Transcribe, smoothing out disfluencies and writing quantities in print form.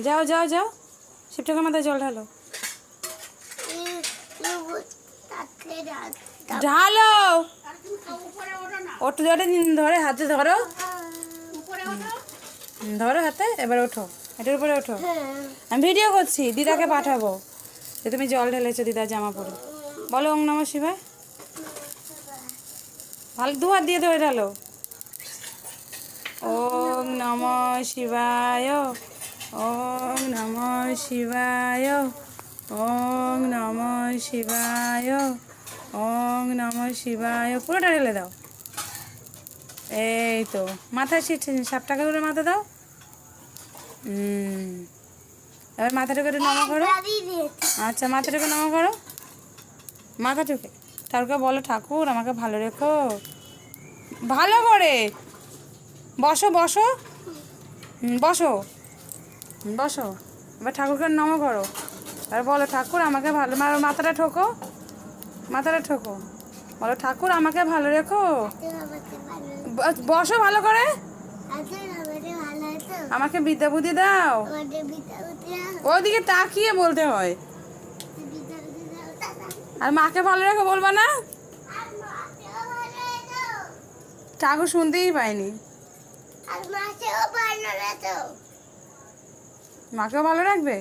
যাও যাও যাও, শিব ঠাকুর মাথায় জল ঢালো। ঢালো, ওঠো, ধরে হাতে ধরো, ধরো হাতে, এবার ওঠো, এটার উপরে ওঠো। আমি ভিডিও করছি, দিদাকে পাঠাবো যে তুমি জল ঢেলেছো দিদার জামা পরে। বলো ওং নমঃ শিবায়। ভালো 2 হাত দিয়ে ধরে ঢালো। ওং নমঃ শিবায়, ওং নমঃ শিবায়, ওং নমঃ শিবায়, ওং নমঃ শিবায়। পুরোটা ঢেলে দাও। এই তো, মাথায় সাপ টাকা করে মাথা দাও। এবার মাথাটাকে একটু নমা করো। আচ্ছা, মাথাটাকে নমা করো, মাথাটাকে। ঠাকুরকে বলো, ঠাকুর আমাকে ভালো রেখো, ভালো করে। বসো বসো, বসো বসো। এবার ঠাকুরকে নমা করো, আর বলো ঠাকুর আমাকে ভালো, মাথাটা ঠোকো, মাথাটা ঠোকো, বলো ঠাকুর আমাকে ভালো রেখো। বসো ভালো করে, আমাকে বিদ্যা বুদ্ধি দাও। ওদিকে তাকিয়ে বলতে হয়। আর মাকে ভালো রেখো বলবা না? ঠাকুর শুনতেই পাইনি। মাকেও ভালো রাখবে।